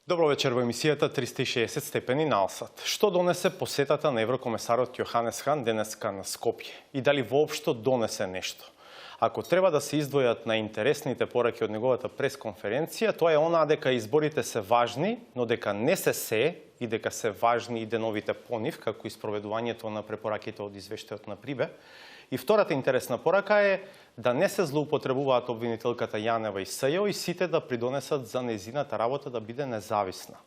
Добро вечер во емисијата 360 степени наосад. Што донесе посетата на еврокомесарот Јоханес Хан денеска на Скопје? И дали воопшто донесе нешто? Ако треба да се издвојат најинтересните пораки од неговата пресконференција, тоа е онаа дека изборите се важни, но дека не се и дека се важни и деновите по нив, како и спроведувањето на препораките од извештајот на Прибе. И втората интересна порака е да не се злоупотребуваат обвинителката Јанева и СЈО и сите да придонесат за нејзината работа да биде независна.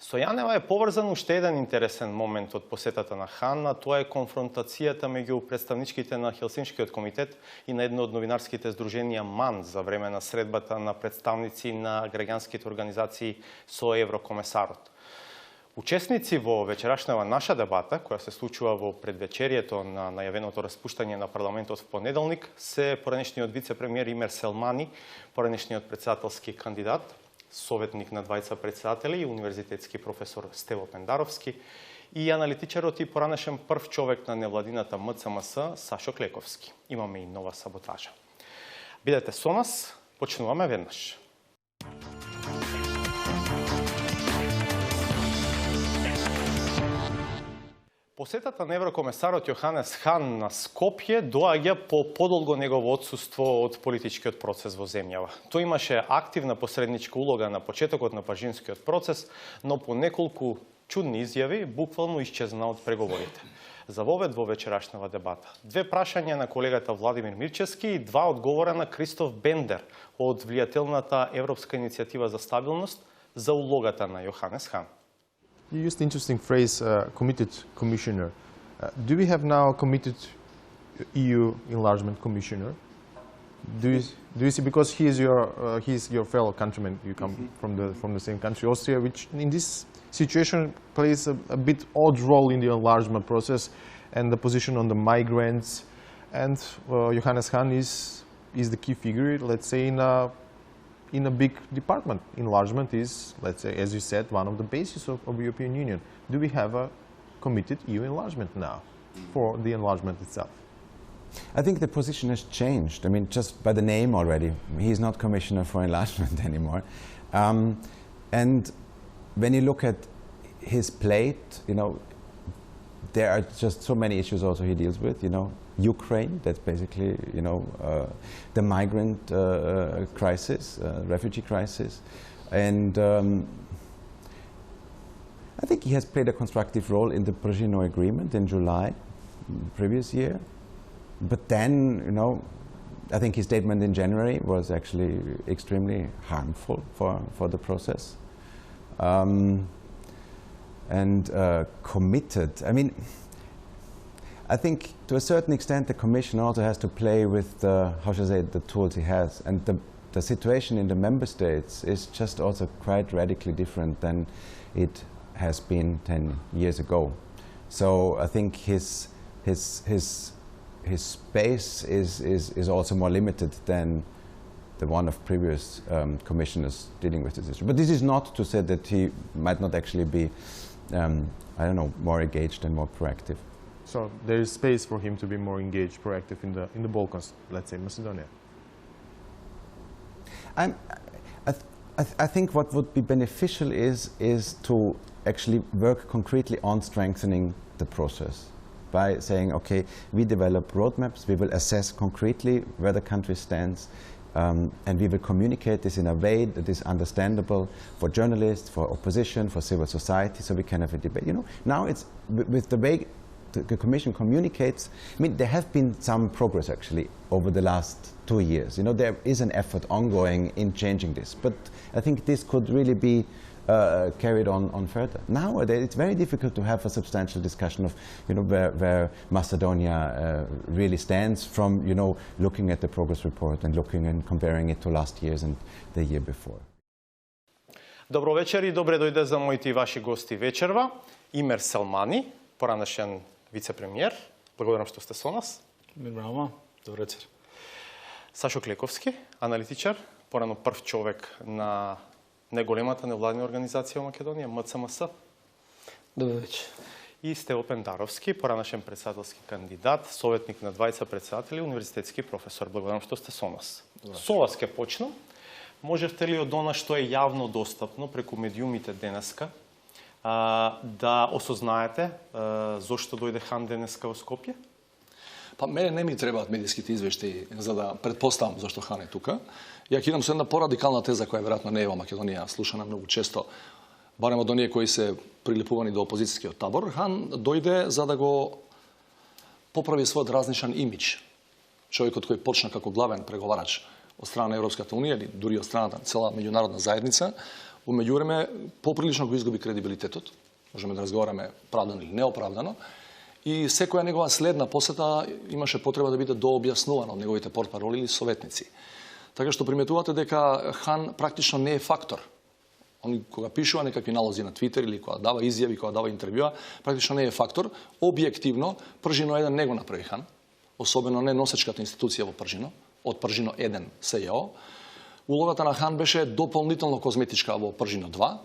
Со Јанева е поврзан уште еден интересен момент од посетата на Хан, а тоа е конфронтацијата меѓу представничките на Хелсиншкиот комитет и на едно од новинарските здруженија МАН за време на средбата на представници на граѓанските организации со еврокомесарот. Учесници во вечерашнава наша дебата, која се случува во предвечерието на најавеното распуштање на парламентот в понеделник, се поранешниот вице-премиер Имер Селмани, поранешниот председателски кандидат, советник на двајца председатели и универзитетски професор Стево Пендаровски и аналитичарот и поранешен прв човек на невладината МЦМС Сашо Клековски. Имаме и нова саботажа. Бидете со нас, почнуваме веднаш. Посетата на еврокомесарот Јоханес Хан на Скопје доаѓа по подолго негово отсуство од политичкиот процес во земјава. Тој имаше активна посредничка улога на почетокот на пажинскиот процес, но по неколку чудни изјави буквално исчезна од преговорите. За вовед во вечерашнава дебата. Две прашања на колегата Владимир Мирчевски и два одговора на Кристоф Бендер од влијателната Европска иницијатива за стабилност за улогата на Јоханес Хан. You used the interesting phrase, committed commissioner. Do we have now a committed EU enlargement commissioner? Do you see, because he's your fellow countryman, you come from the same country, Austria, which in this situation plays a bit odd role in the enlargement process and the position on the migrants. And Johannes Hahn is the key figure, let's say, in a big department. Enlargement is, let's say, as you said, one of the bases of the European Union. Do we have a committed EU enlargement now for the enlargement itself? I think the position has changed. I mean, just by the name already, he's not Commissioner for Enlargement anymore. And when you look at his plate, you know, there are just so many issues also he deals with, you know. Ukraine, that's basically, you know, the migrant crisis, refugee crisis. And I think he has played a constructive role in the Brzezinski agreement in July previous year. But then, you know, I think his statement in January was actually extremely harmful for the process. Committed, I mean, I think to a certain extent the Commission also has to play with the, how should I say, the tools he has. And the situation in the member states is just also quite radically different than it has been 10 years ago. So I think his space is also more limited than the one of previous commissioners dealing with this issue. But this is not to say that he might not actually be, I don't know, more engaged and more proactive. So there is space for him to be more engaged, proactive in the Balkans, let's say Macedonia. I think what would be beneficial is to actually work concretely on strengthening the process by saying, okay, we develop roadmaps, we will assess concretely where the country stands, and we will communicate this in a way that is understandable for journalists, for opposition, for civil society, so we can have a debate. You know, now it's with the way the Commission communicates. I mean, there have been some progress actually over the last 2 years. You know, there is an effort ongoing in changing this, but I think this could really be carried on further. Nowadays, it's very difficult to have a substantial discussion of, you know, where Macedonia really stands from, you know, looking at the progress report and looking and comparing it to last year's and the year before. Добро вечер и добре дојде за моите и ваши гости вечерва. Имер Селмани, поранешен вице-премиер. Благодарам што сте со нас. Браво, добро вечер. Сашо Клековски, аналитичар, порано прв човек на неголемата невладина организација во Македонија, МЦМС. Добро вечер. И Стево Пендаровски, поранешен председателски кандидат, советник на двајца председатели, универзитетски професор. Благодарам што сте со нас. Со вас ќе почнам. Можевте ли од она што е јавно достапно преку медиумите денеска да осознаете зошто дојде Хан денеска во Скопје? Па мене не ми требаат медијските извештаи за да претпоставам зашто Хан е тука. Ја ќе идам со една порадикална теза која веројатно не е во Македонија слушана многу често, барем од оние кои се прилепувани до опозицијскиот табор. Хан дојде за да го поправи својот разнишан имидж. Човекот кој почна како главен преговарач од страна на Европската унија или дури од страна на цела меѓународна заедница, во меѓувреме поприлично го изгуби кредибилитетот. Можеме да разговараме оправдано или неоправдано. И секоја негова следна посета имаше потреба да биде дообјаснувана од неговите портпароли или советници. Така што приметувате дека Хан практично не е фактор. Он кога пишува некакви налози на Твитер или кога дава изјави, кога дава интервјуа, практично не е фактор. Објективно, Пржино 1 не го направи Хан, особено не носечката институција во Пржино, од Пржино 1 СЈО. Улогата на Хан беше дополнително козметичка во Пржино 2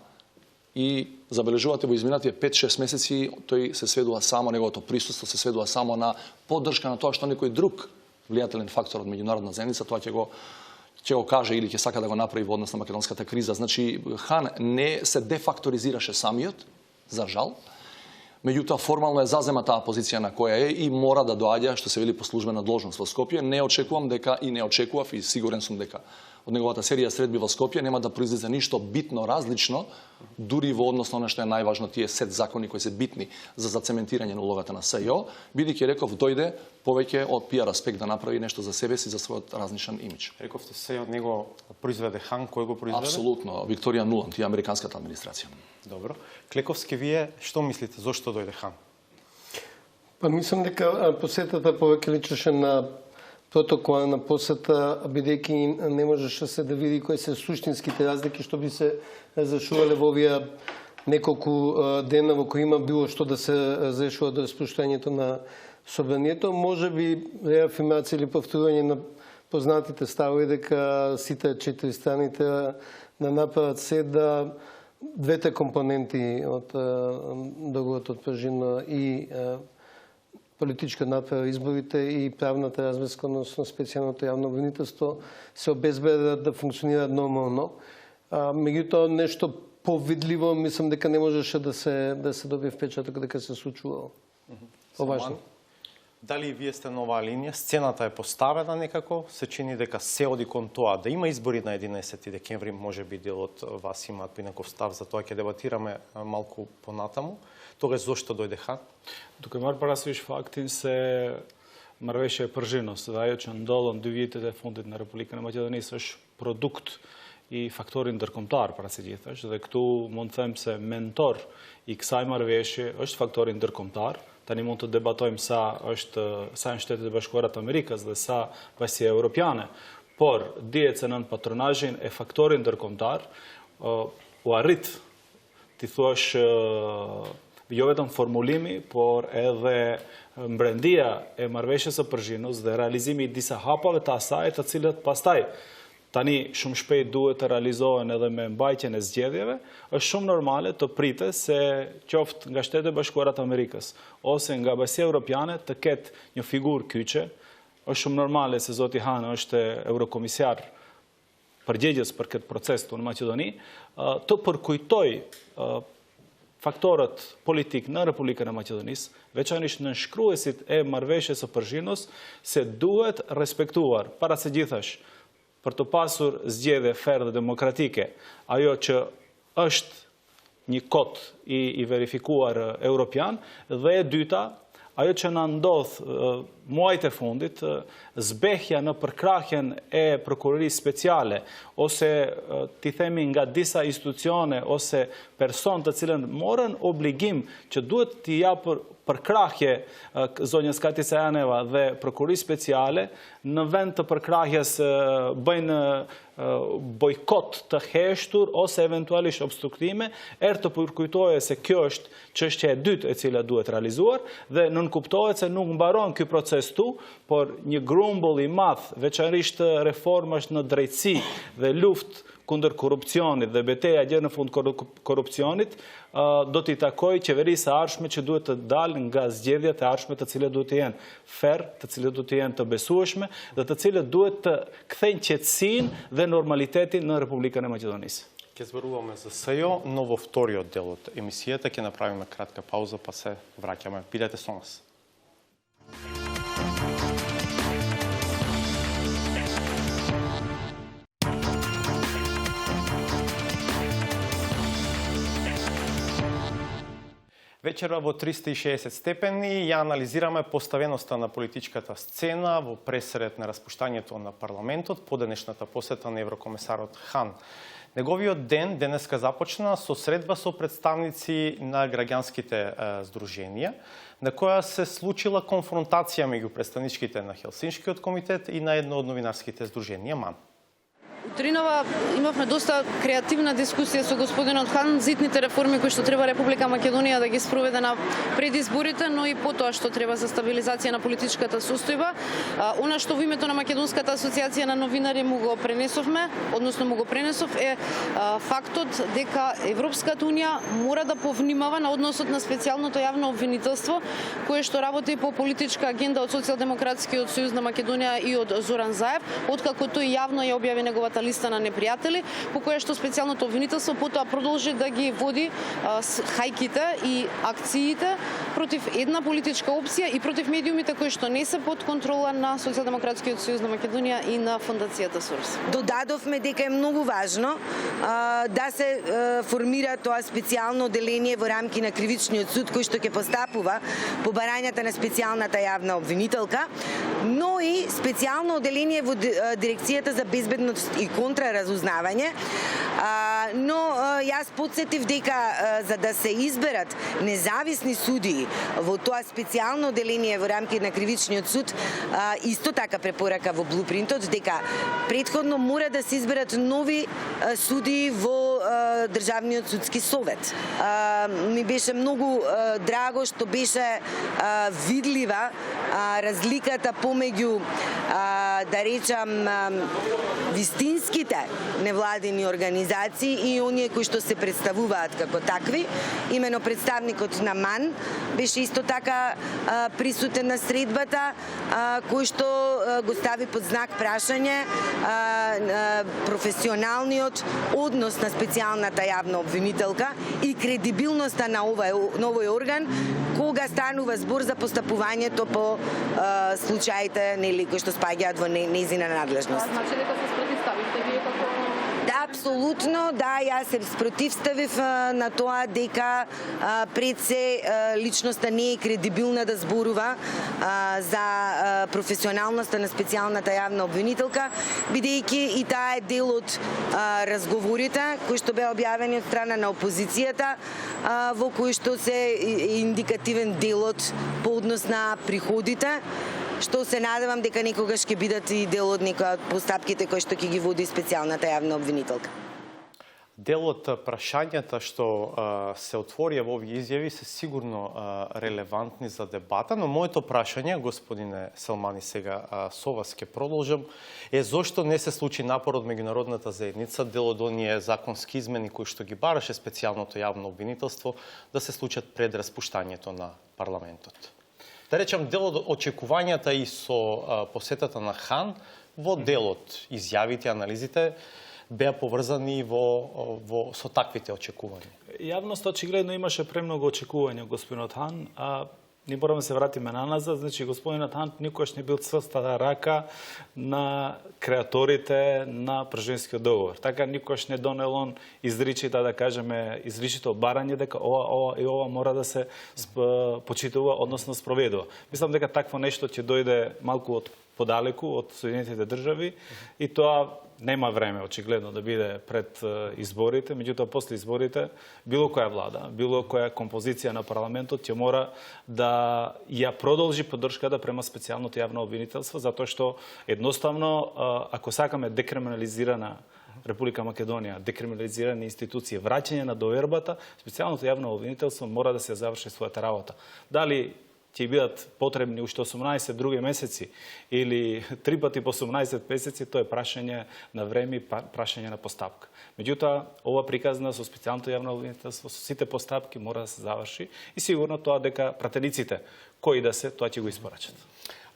и забележувате во изминатите 5-6 месеци тој се сведува само, неговото присуство се сведува само на поддршка на тоа што некој друг влијателен фактор од меѓународна заедница тоа ќе го каже или ќе сака да го направи во однос на македонската криза. Значи Хан не се дефакторизираше самиот, за жал. Меѓутоа формално е зазема таа позиција на која е и мора да доаѓа, што се вели, по службена должност во Скопје. Не очекувам дека и не очекував и сигурен сум дека од неговата серија средби во Скопје нема да произлезе ништо битно различно, дури во однос на она што е најважно, тие сет закони кои се битни за зацементирање на улогата на СЈО, бидејќи реков дојде повеќе од пиар аспект да направи нешто за себе си, за својот разнишан имидж. Рековте се од него произведе Хан, кој го произведе? Апсолутно, Викторија Нуланд и американската администрација. Добро. Клековски, вие што мислите, зошто дојде Хан? Па мислам дека посетата повеќе личеше на протоколна посета, бидејќи не можеше се да види кои се суштинските разлики што би се разрешувале во овие неколку дена во кои има било што да се разрешува до распуштањето на собранието. Може би реафирмација или повторување на познатите ставови дека сите четири страните да направат се да двете компоненти од договорот од Пржино и политичка направа изборите и правната разврска, односно специјалното јавно обвинителство, се обезбедат да функционираат нормално. Меѓутоа, нешто повидливо, мислам дека не можеше да се добие впечаток дека се случувало. Поважно. Дали и вие сте на оваа линија? Сцената е поставена некако, се чини дека се оди кон тоа да има избори на 11 декември, може би дел од вас имаат поинаков став, за тоа ќе дебатираме малку понатаму. Тогаш зошто дојде Хан? Duke marrë parasysh faktin se marrëveshja e Përgjinos dhe ajo që ndodhen 2 vitet e fundit në Republikën e Maqedonisë është produkt i faktorit ndërkombëtar para së gjithësh, dhe këtu mund të them se mentor i kësaj marrëveshje është faktori ndërkombëtar. Tani mund të debatojmë sa janë Shtetet e Bashkuara të Amerikës dhe sa bashkia europiane, por dihet se nën patronazhin e faktorit ndërkombëtar u arrit ti thuash jo vetëm formulimi, por edhe mbrendia e marrëveshjes së Përgjinos dhe realizimi i disa hapave të asaj, të cilët pastaj tani shumë shpejt duhet të realizohen edhe me mbajtjen e zgjedhjeve, është shumë normale të pritet se qoftë nga Shtetet e Bashkuara të Amerikës ose nga Bashkia Europiane të ketë një figurë kyçe. Është shumë normale se zoti Han është eurokomisar përgjegjës për këtë proces në Maqedoni, të përkujtoj faktorët politik në Republikën e Maqedonisë, veçanërisht në shkruesit e marrëveshjes së Përgjinos, se duhet respektuar para së gjithash për të pasur zgjedhje ferë dhe demokratike, ajo që është një kod i verifikuar europian, dhe e dyta, ajo që na ndodh muajt e fundit, zbehja në përkrahjen e prokurorisë speciale, ose ti themi nga disa institucione ose person të cilën morën obligim që duhet t'i japë përkrahje zonjës Kati Sajaneva dhe prokurorisë speciale, në vend të përkrahjes bëjnë bojkot të heshtur ose eventualisht obstruktime, të përkujtoje se kjo është çështja e dytë e cila duhet realizuar dhe nënkuptohet se nuk mbaron ky proces tu, por një grumbull i madh, veçanërisht reformash në drejtësi dhe luftë контркорупционит, да бете агерен фонд корупционит, доти такој ќе вери се аршме че дуете дален газ ѓевјат аршме та целе дуете јен фер, та целе дуете јен та бесуешме, да та целе дуете кθен чецин де нормалитети на Република на Македонија. Ќе зборуваме за СЈО, но во вториот дел од емисијата ќе направиме кратка пауза, па се враќаме. Бидете со нас. Вечерва во 360 степени ја анализираме поставеноста на политичката сцена во пресред на распуштањето на парламентот по денешната посета на еврокомесарот Хан. Неговиот ден денеска започна со средба со представници на граѓанските здруженија, на која се случила конфронтација меѓу представничките на Хелсиншкиот комитет и на едно од новинарските здруженија МАН. Утринава имавме доста креативна дискусија со господинот Хан за итните реформи кои што треба Република Македонија да ги спроведе на пред изборите, но и потоа што треба за стабилизација на политичката состојба. Она што во името на Македонската асоциација на новинари му го пренесовме, односно му го пренесов е фактот дека Европската унија мора да повнимава на односот на специјалното јавно обвинителство кое што работи по политичка агенда од Социјалдемократскиот сојуз на Македонија и од Зоран Заев, откако тој јавно ја објави неговата листа на непријатели, по која што специјалното обвинителство потоа продолжи да ги води хајките и акциите против една политичка опција и против медиумите кои што не се под контрола на Социјалдемократскиот сојуз на Македонија и на фондацијата СОРС. Додадовме дека е многу важно да се формира тоа специјално оделение во рамки на Кривичниот суд кој што ќе постапува по барањата на специјалната јавна обвинителка, но и специјално оделение во дирекцијата за безбедност и контраразузнавање, но јас подсетив дека за да се изберат независни судии во тоа специјално оделение во рамки на Кривичниот суд, исто така препорака во блупринтот дека претходно мора да се изберат нови судии во Државниот судски совет. Ми беше многу драго што беше видлива разликата помеѓу да речам вистинските невладини организации и оние кои што се представуваат како такви. Имено представникот на МАН беше исто така присутен на средбата, кој што го стави под знак прашање професионалниот однос на специјалната јавна обвинителка и кредибилноста на овој орган кога станува збор за постапувањето по случаите нели кои што спаѓаат во нејзина надлежност. Значи дека се спротивставивте вие како... Да, апсолутно, да, јас се спротивставив на тоа дека пред се личноста не е кредибилна да зборува за професионалноста на специјалната јавна обвинителка, бидејќи и таа е дел од разговорите кои што беа објавени од страна на опозицијата, во кои што се индикативен делот по однос на приходите, што се надевам дека некогаш ќе бидат и дел од некои од постапките кои што ќе ги води специјалната јавна обвинителка. Дел од прашањата што се отворија во овие изјави се сигурно релевантни за дебата, но моето прашање, господине Селмани, сега со вас ќе продолжам, е зошто не се случи напор од меѓународната заедница, дел од оние законски измени кои што ги бараше специјалното јавно обвинителство да се случат пред распуштањето на парламентот. Да речам, дел од очекувањата и со посетата на Хан, во делот изјавите, анализите, беа поврзани со таквите очекувања. Јавноста очигледно имаше премногу очекувања господинот Хан, а не мораме се вратиме наназад, значи господинот Хан никогаш не бил цврстата рака на креаторите на Пржевскиот договор. Така никогаш не донел он изричито, да кажеме, изричито барање дека ова мора да се почитува, односно спроведува. Мислам дека такво нешто ќе дојде малку од подалеку од Соединетите држави и тоа нема време очигледно да биде пред изборите, меѓутоа после изборите било која влада, било која композиција на парламентот ќе мора да ја продолжи поддршката према специјалното јавно обвинителство, затоа што едноставно ако сакаме декриминализирана Република Македонија, декриминализирани институции, враќање на довербата, специјалното јавно обвинителство мора да се заврши својата работа. Дали ќе бидат потребни уште 18 други месеци или 3 пати по 18 месеци, тоа е прашање на време и прашање на постапка. Меѓутоа, ова приказна со специјалното јавно обвинителство, со сите постапки мора да се заврши и сигурно тоа дека пратениците кои да се, тоа ќе го испорачат.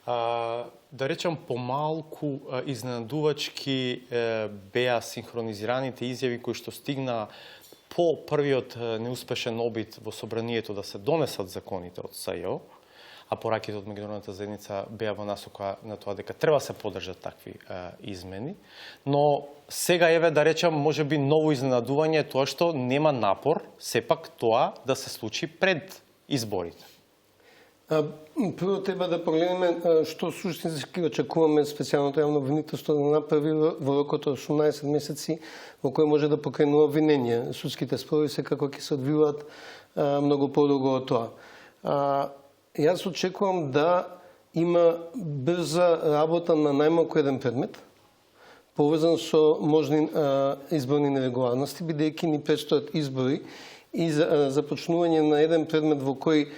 Да речам, помалку изненадувачки беа синхронизираните изјави кои што стигна по првиот неуспешен обид во собранието да се донесат законите од СЈО, а пораките од меѓународната заедница беа во насока на тоа дека треба се поддржат такви измени. Но сега еве да речам можеби ново изненадување е тоа што нема напор сепак тоа да се случи пред изборите. Прво треба да погледнеме што суштински очекуваме специјалното јавно обвинителство да направи во рокот од 18 месеци во кој може да покренува обвинение. Судските спорови секако ќе се одвиваат многу подолго од тоа. Јас очекувам да има брза работа на најмалку еден предмет, повезан со можни изборни нерегуларности, бидејќи ни предстојат избори и започнување на еден предмет во кој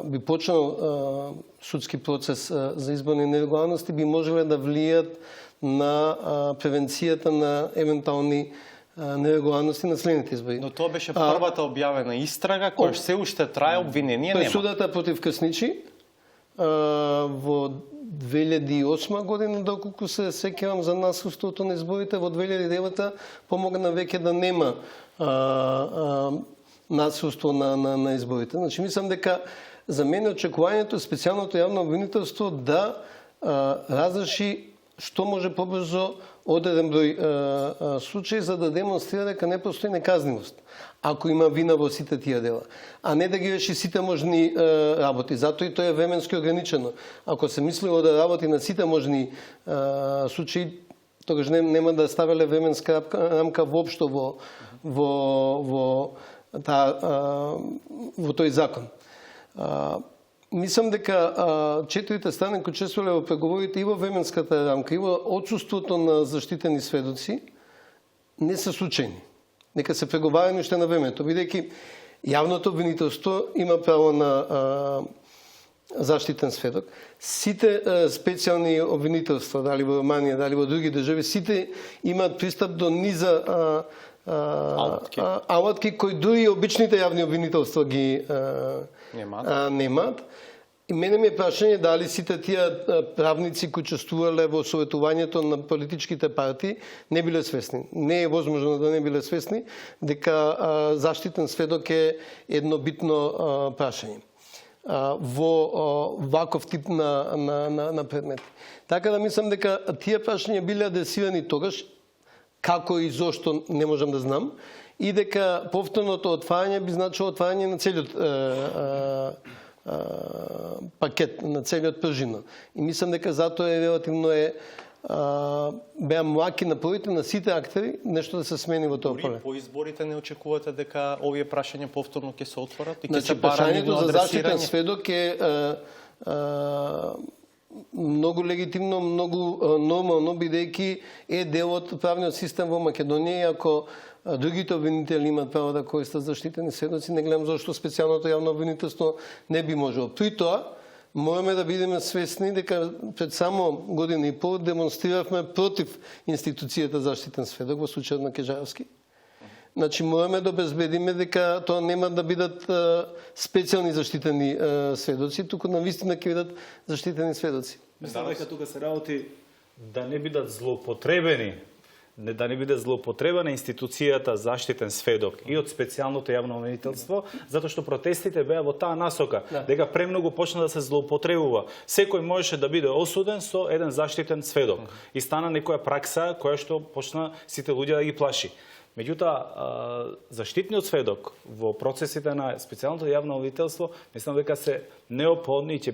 би почнал судски процес за изборни нерегуларности, би можеле да влијат на превенцијата на евентуални нерегуларности на следните избори. Но тоа беше првата објавена истрага, која се уште трае, обвинение нема. Пресудата против Крсничи во 2008 година, доколку се сеќавам за насилството на изборите, во 2009 помогна веќе да нема насилство на изборите. Значи, мислам дека за мене очекувањето специјалното јавно обвинителство да разреши што може побрзо одреден број случаи за да демонстрира дека не постои неказнивост ако има вина во сите тие дела, а не да ги реши сите можни работи. Затоа и тоа е временски ограничено. Ако се мислило да работи на сите можни случаи, тогаш нема да ставеле временска рамка воопшто во тој закон. Мислам дека четирите страни кои учествувале во преговорите и во временската рамка и во отсуството на заштитени сведоци не се случајни. Нека се преговарани уште на времето, бидејќи јавното обвинителство има право на заштитен сведок. Сите специјални обвинителства, дали во Романија, дали во други држави, сите имаат пристап до низа алатки кои дури обичните јавни обвинителства ги немаат. И мене ми е прашање дали сите тие правници кои учествувале во советувањето на политичките партии не биле свесни. Не е возможно да не биле свесни дека заштитен сведок е едно битно прашање во ваков тип на предмети. Така да мислам дека тие прашања биле адресирани тогаш, како и зошто не можам да знам, и дека повторното отварање би значило отварање на целиот пакет, на целиот пржина. И мислам дека затоа е релативно беа млаки напорите на сите актери нешто да се смени во тоа поле. По изборите не очекувате дека овие прашања повторно ќе се отворат и ќе Значи, се бара нивно прашањето за заштитен адресирање? сведок е многу легитимно, многу нормално, бидејќи е дел од правниот систем во Македонија и ако другите обвинители имаат право да користат заштитени сведоци, не гледам зашто специјалното јавно обвинителство не би можело. При тоа, мораме да бидеме свесни дека пред само година и пол демонстриравме против институцијата заштитен сведок во случајот на Кежаровски. Значи, мораме да обезбедиме дека тоа нема да бидат специјални заштитени сведоци, туку навистина ќе бидат заштитени сведоци. Мислам дека тука се работи да не бидат злоупотребени, да не биде злоупотребена институцијата заштитен сведок и од специјалното јавно обвинителство, затоа што протестите беа во таа насока, дека премногу почна да се злоупотребува. Секој можеше да биде осуден со еден заштитен сведок. И стана некоја пракса која што почна сите луѓе да ги плаши. Меѓутоа, заштитниот сведок во процесите на специјалното јавно обвинителство, мислам дека се неопходни и ќе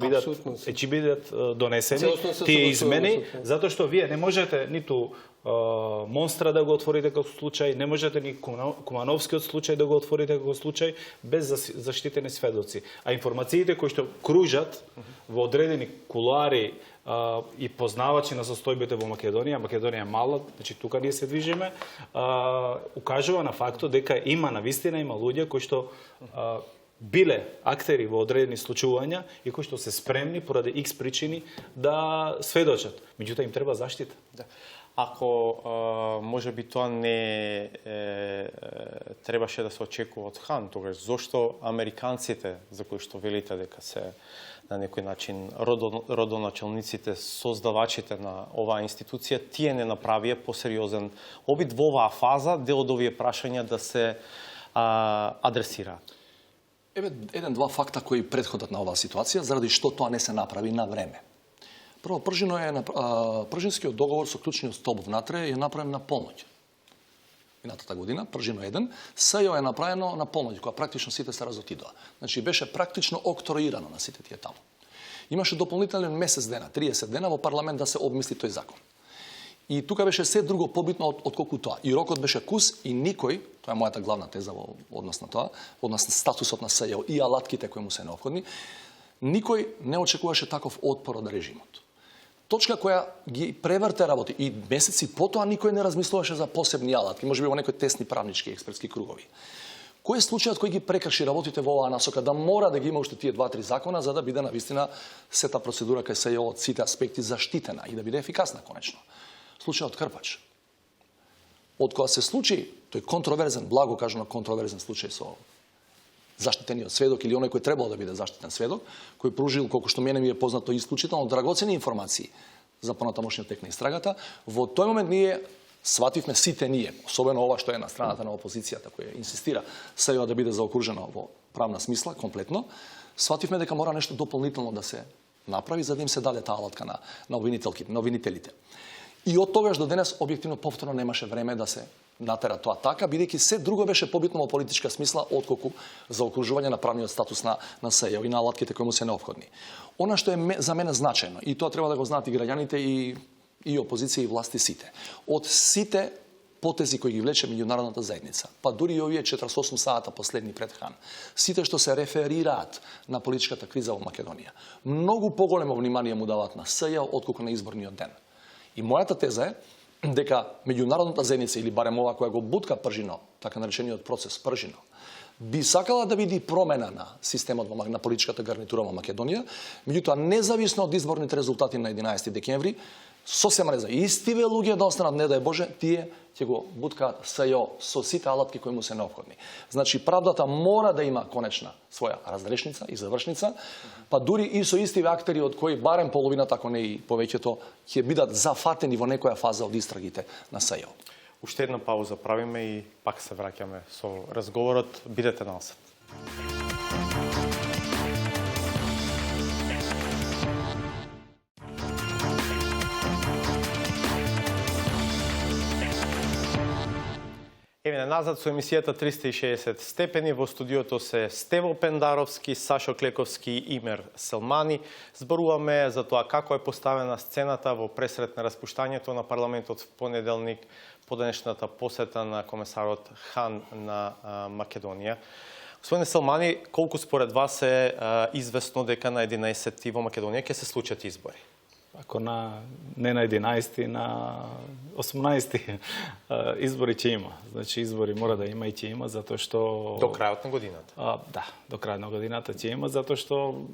бидат донесени тие измени, затоа што вие не можете ниту Монстра да го отворите како случај, не можете ни Кумановскиот случај да го отворите како случај без заштитени сведоци. А информациите кои што кружат во одредени кулуари и познавачи на состојбите во Македонија, Македонија е мала, значи тука ние се движиме, укажува на фактот дека има навистина има луѓе кои што биле актери во одредени случувања и кои што се спремни поради X причини да сведочат. Меѓутоа им треба заштита. Да. Ако може би тоа не требаше да се очекува од Хан, тогаш зошто американците, за кои што велите дека се на некој начин родоначалниците, создавачите на оваа институција, тие не направија посериозен обид во оваа фаза дел од овие прашања да се адресираат? Еве еден-два факта кои претходат на оваа ситуација, заради што тоа не се направи на време. Прво, Пржинскиот договор со клучниот столб внатре е направен на полноќ. Минатата година, Пржино 1, СЈО е направено на полноќ, која практично сите се разотидоа. Значи, беше практично октроирано на сите тие таму. Имаше дополнителен месец дена, 30 дена во парламент да се обмисли тој закон. И тука беше се друго побитно отколку тоа. И рокот беше кус и никој, тоа е мојата главна теза во однос на тоа, во однос на статусот на СЈО и алатките кои му се необходни, никој не очекуваше таков отпор од режимот. Точка која ги преврте работи и месеци потоа никој не размислуваше за посебни алатки, можеби во некои тесни правнички експертски кругови. Кој е случајот кој ги прекрши работите во оваа насока да мора да ги има уште тие 2-3 закона за да биде навистина сета процедура кај СЈО од сите аспекти заштитена и да биде ефикасна конечно? Случајот Крпач. Од кога се случи тој контроверзен, благо кажано контроверзен случај со заштитениот сведок или оној кој требало да биде заштитен сведок, кој пружил, колку што мене ми е познато, исклучително драгоцени информации за понатамошниот тек на истрагата, во тој момент ние свативме сите ние, особено ова што е на страната на опозицијата, која инсистира СЈО да биде заокружено во правна смисла, комплетно, свативме дека мора нешто дополнително да се направи за да им се даде таа алатка на обвинителите. И од тогаш до денес објективно повторно немаше време да се натера тоа така, бидејќи се друго беше побитно во политичка смисла отколку за окружување на правниот статус на СЈО и на алатките кои му се необходни. Она што е за мене значајно, и тоа треба да го знаат и граѓаните и опозиција и власти сите. Од сите потези кои ги влече меѓународната заедница, па дури и овие 48 сата последни пред Хан, сите што се реферираат на политичката криза во Македонија, многу поголемо внимание му даваат на СЈО отколку на изборниот ден. И мојата теза е дека меѓународната заедница или барем ова која го бутка Пржино, така наречениот процес Пржино, би сакала да види промена на системот на политичката гарнитура во Македонија, меѓутоа независно од изборните резултати на 11 декември, сосема не за истиве луѓе да останат, не дај Боже, тие ќе го буткаат СЈО со сите алатки кои му се необходни. Значи правдата мора да има конечна своја разрешница и завршница, па дури и со истиве актери од кои барем половината, ако не и повеќето, ќе бидат зафатени во некоја фаза од истрагите на СЈО. Уште една пауза правиме и пак се враќаме со разговорот. Бидете насад. Еве назад со емисијата 360 степени. Во студиото се Стево Пендаровски, Сашо Клековски и Имер Селмани. Зборуваме за тоа како е поставена сцената во пресред на распуштањето на парламентот в понеделник по денешната посета на комесарот Хан на Македонија. Господине Селмани, колку според вас е известно дека на 11 во Македонија ќе се случат избори? Ако не на 11, на 18 избори ќе има. Значи избори мора да има и ќе има, затоа што... До крајот на годината? Да, до крајот на годината ќе има, затоа што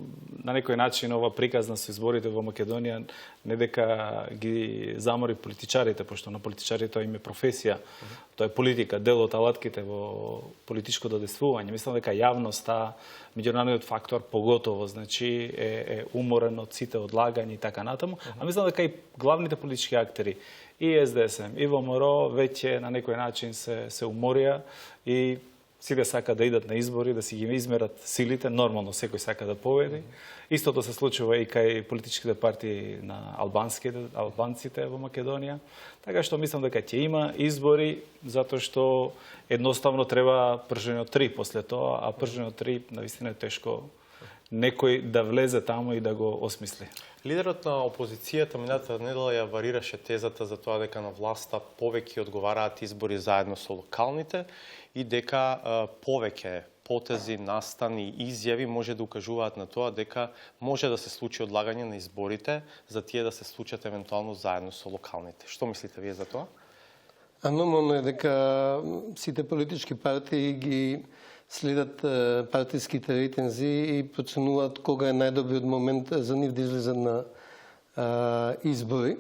на некој начин ова приказна со изборите во Македонија не дека ги замори политичарите, пошто на политичарите тоа им е професија, тоа е политика, дел од алатките во политичко додействување. Мислам дека јавноста, меѓународниот фактор поготово, значи е уморен од сите одлагања и така натаму, а мислам дека и главните политички актери, и СДСМ, и ВМРО веќе на некој начин се уморија и сите сака да идат на избори, да си ги измерат силите, нормално секој сака да победи. Истото се случува и кај политичките партии на албанците во Македонија. Така што мислам дека ќе има избори, затоа што едноставно треба Пржино 3 после тоа, а Пржино 3 навистина е тешко некој да влезе таму и да го осмисли. Лидерот на опозицијата минатата недела ја варираше тезата за тоа дека на власта повеќе одговараат избори заедно со локалните и дека повеќе потези, настани и изјави може да укажуваат на тоа дека може да се случи одлагање на изборите за тие да се случат евентуално заедно со локалните. Што мислите вие за тоа? Нормално е дека сите политички партии ги следат партиските рейтинзи и проценуваат кога е најдобриот момент за нив да излезат на избори.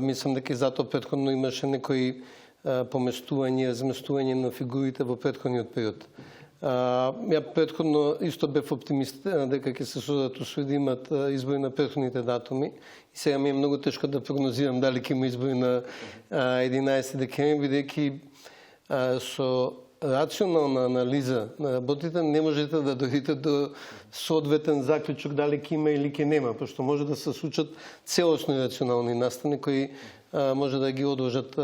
Мислам дека и затоа претходно имаше некои поместување, разместување на фигурите во претходниот период. Ја претходно исто бев оптимист дека ќе се создадат услови да имат избори на претходните датуми. И сега ми е многу тешко да прогнозирам дали ќе има избори на 11 декември, бидејќи со рационална анализа на работите не можете да дојдете до соодветен заклучок дали ќе има или ќе нема, пошто може да се случат целосни рационални настани кои може да ги одложат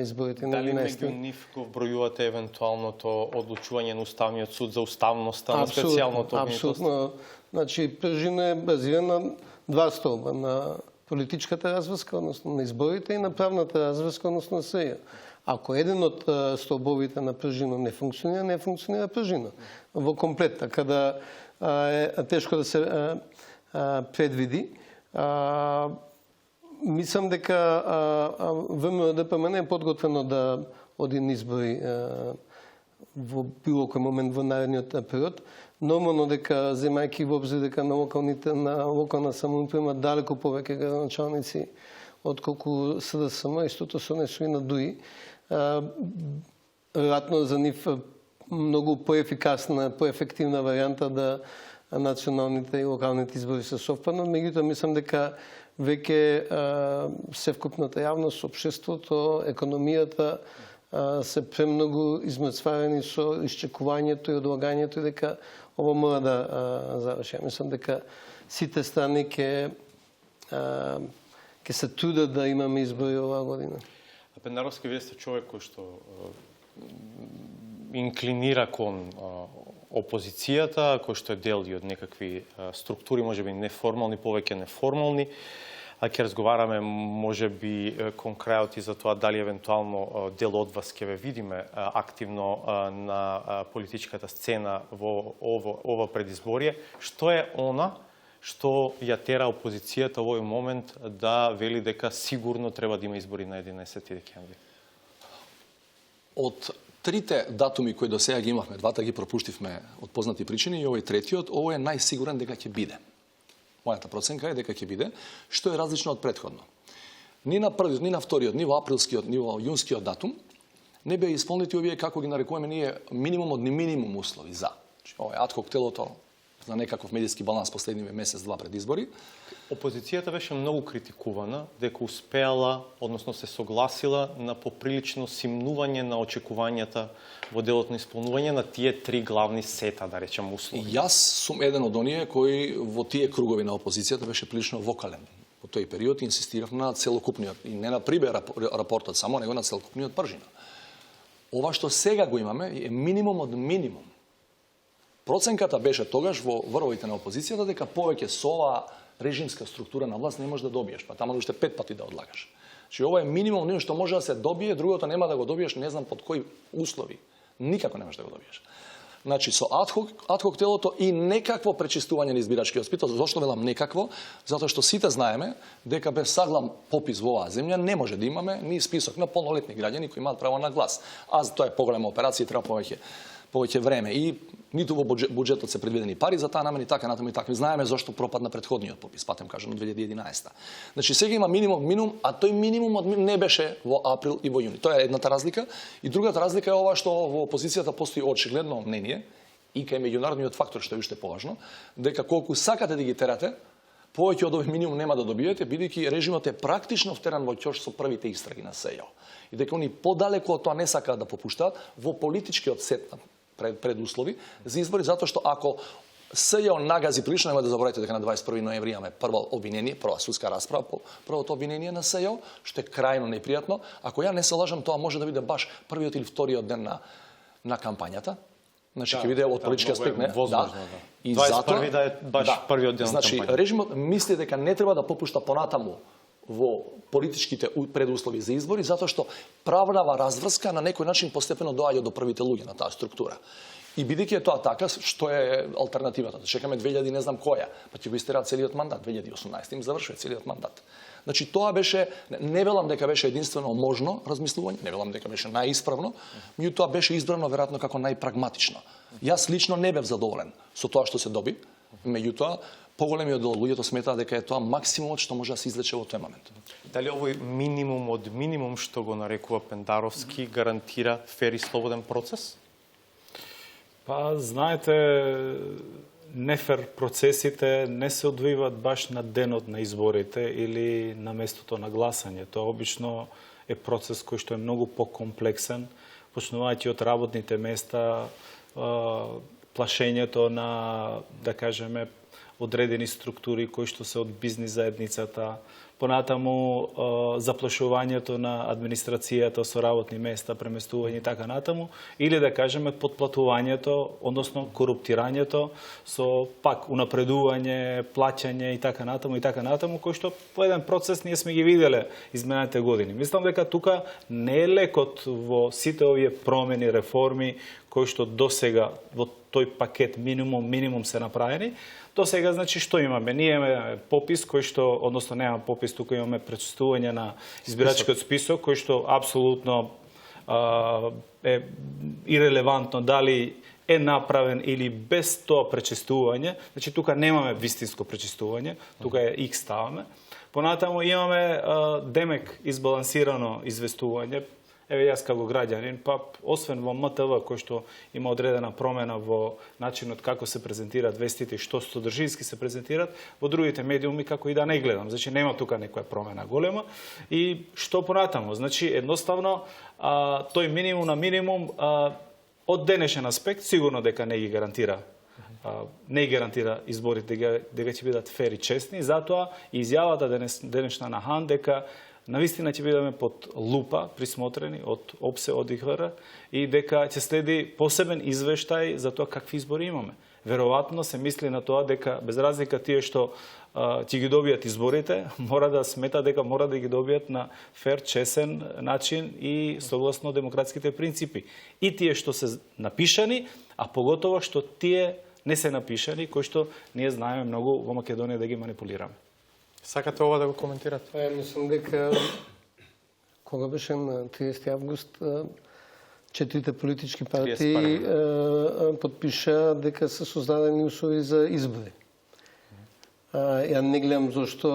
изборите на 11. Дали меѓу нив го вбројувате евентуалното одлучување на Уставниот суд за уставноста на специјалното обвинителство? Апсолутно. Значи, Пржина е базирана на два столба, на политичката разврска, односно на изборите, и на правната разврска, односно на СЈ. Ако еден од столбовите на Пржина не функционира Пржина во комплет, така да е тешко да се предвиди. Мислам дека ВМРО-ДПМН е подготвено да оди на избори во било кој момент во наредниот период. Нормално дека, земајќи во обзир дека на локална самоуправа има далеко повеќе градоначалници отколку СДСМ, истото се однесува и на ДУИ. Веројатно за нив многу поефикасна, поефективна варијанта да националните и локалните избори се совпаднат. Меѓутоа, мислам дека веќе севкупната јавност, општеството, економијата се премногу измрцварени со исчекувањето и одлагањето и дека ова мора да заврши. Мислам дека сите страни ќе се трудат да имаме избори оваа година. Пендаровски, вие сте човек кој што инклинира кон опозицијата, кој што е дел и од некакви структури, можеби неформални, повеќе неформални. Ќе разговараме можеби кон крајот и за тоа дали евентуално дел од вас ќе ве видиме активно на политичката сцена во ова предизборие. Што е она што ја тера опозицијата во овој момент да вели дека сигурно треба да има избори на 11 декември? Од трите датуми кои до сега ги имавме, двата ги пропуштивме од познати причини и овој третиот, овој е најсигурен дека ќе биде. Мојата проценка е дека ќе биде, што е различно од претходно. Ни на првиот, ни на вториот, ни во априлскиот, ни во јунскиот датум не беа исполнети овие, како ги нарекуваме ние, минимум од минимум услови за. Ова е адхок телото за некаков медиски баланс последниве месец-два пред избори. Опозицијата беше многу критикувана дека успеала, односно се согласила на поприлично симнување на очекувањата во делот на исполнување на тие три главни сета, да речем, услови. Јас сум еден од оние кои во тие кругови на опозицијата беше прилично вокален. Во тој период инсистирав на целокупниот, и не на прибе рапортот само, него на целокупниот Пржина. Ова што сега го имаме е минимум од минимум. Проценката беше тогаш во врвовите на опозицијата дека повеќе со оваа режимска структура на власт не можеш да добиеш, па таму уште 5 пати да одлагаш. Значи ова е минимум нешто што може да се добие, другото нема да го добиеш, не знам под кои услови. Никако не можеш да го добиеш. Значи со адхок телото и некакво пречистување на избирачкиот список. Зошто велам некакво? Затоа што сите знаеме дека без саглам попис во оваа земја не може да имаме ни список на полнолетни граѓани кои имаат право на глас. А за тоа е поголема операција и треба повеќе време. И ниту во буџетот се предвидени пари за таа намена и така натаму и така. Знаеме зошто пропадна претходниот попис, патем кажам, од 2011. Значи сега има минимум, а тој минимум не беше во април и во јуни. Тоа е едната разлика. И другата разлика е ова што во опозицијата постои очигледно мнение и кај меѓународниот фактор, што е уште поважно, дека колку сакате да ги терате, повеќе од овој минимум нема да добиете, бидејќи режимот е практично втеран во ќош со првите истраги на СЈО. И дека они подалеку од тоа не сакаат да попуштаат во политичкиот сет предуслови за избори, затоа што ако СЈО нагази прилично, нема да заборавате дека на 21 ноември имаме прво обвинение, прва судска расправа по првото обвинение на СЈО, што е крајно непријатно. Ако ја не се лажам, тоа може да биде баш првиот или вториот ден на кампањата. Значи ќе биде од политички аспект, не? Возможно, да. И 21 да е баш првиот ден на кампањата. Значи режимот мисли дека не треба да попушта понатаму во политичките предуслови за избори, затоа што правнава разврска на некој начин постепено доаѓа до првите луѓе на таа структура. И бидејќи е тоа така, што е алтернативата? Да чекаме 2000 не знам која, па ќе го истерат целиот мандат, 2018 им завршува целиот мандат. Значи тоа беше, не велам дека беше единствено можно размислување, не велам дека беше најисправно, меѓутоа беше избрано веројатно како најпрагматично. Јас лично не бев задоволен со тоа што се доби, меѓутоа поголемиот дел луѓето сметаа дека е тоа максимумот што може да се извлече во тој момент. Дали овој минимум од минимум што го нарекува Пендаровски гарантира фер и слободен процес? Па, знаете, нефер процесите не се одвиваат баш на денот на изборите или на местото на гласање. Тоа обично е процес кој што е многу покомплексен, почнувајќи од работните места, плашењето на, да кажеме, одредени структури кои што се од бизнис заедницата, понатаму заплашувањето на администрацијата со работни места, преместување и така натаму, или да кажеме подплатувањето, односно коруптирањето со пак унапредување, плаќање и така натаму, кој што по еден процес ние сме ги виделе изминатите години. Мислам дека тука не е лекот во сите овие промени, реформи кои што досега во тој пакет минимум се направени. До сега, значи, што имаме? Ние имаме попис кој што, односно нема попис, тука имаме пречистување на избирачкиот список, кој што апсолутно е ирелевантно дали е направен или без тоа пречистување. Значи, тука немаме вистинско пречистување, тука е X ставаме. Понатаму имаме демек избалансирано известување. Еве јас како граѓанин, па освен во МТВ кој што има одредена промена во начинот како се презентираат вестите и што содржински се презентираат, во другите медиуми како и да не гледам. Значи нема тука некоја промена голема. И што понатаму? Значи едноставно тој минимум на минимум од денешен аспект сигурно дека не ги гарантира изборите дека ќе бидат фер и честни, затоа изјавата денешна на хан дека навистина ќе бидеме под лупа присмотрени од ОПСЕ, од ИХР и дека ќе следи посебен извештај за тоа какви избори имаме. Веројатно се мисли на тоа дека без разлика тие што ќе ги добијат изборите, мора да смета дека мора да ги добијат на фер, чесен начин и согласно демократските принципи. И тие што се напишани, а поготово што тие не се напишани, кои што ние знаеме многу во Македонија да ги манипулираме. Сакате ова да го коментирате? Мислам дека кога беше на 30 август четирите политички партии подпиша дека се создадени услови за избори. Ја не гледам зашто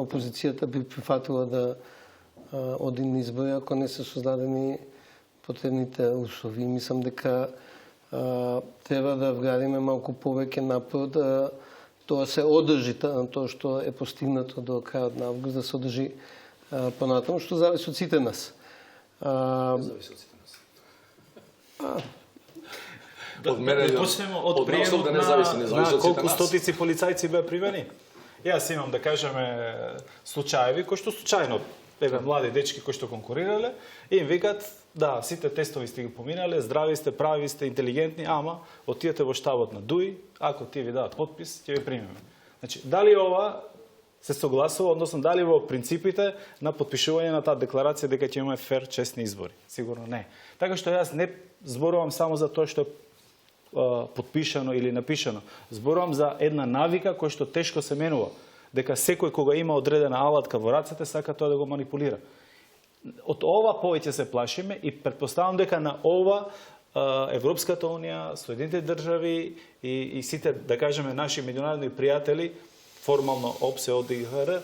опозицијата би прифатила да оди на избори ако не се создадени потребните услови. Мислам дека треба да вградиме малку повеќе напор да тоа се одржи тоа што е постигнато до крајот на август, да се одржи понатаму, што зависи од сите нас. Зависи од сите нас. Да почнемо од приемот на колку стотици полицајци беа привени. Јас имам, да кажеме, случаеви кои што случајно, млади дечки кои што конкурирале, и им викат, да, сите тестови сте ги поминале, здрави сте, прави сте, интелигентни, ама отидете во штабот на ДУИ, ако тие ви дадат подпис, ќе ви примеме. Значи, дали ова се согласува, односно дали во принципите на подпишување на таа декларација дека ќе имаме фер, честни избори? Сигурно не. Така што јас не зборувам само за тоа што е подпишано или напишано. Зборувам за една навика која што тешко се менува. Дека секој кога има одредена алатка во рацете сака тоа да го манипулира. Од ова повеќе се плашиме и претпоставам дека на ова Европската унија, Соединетите држави и сите, да кажеме, наши меѓународни пријатели, формално ОПСЕ, ОДИХР,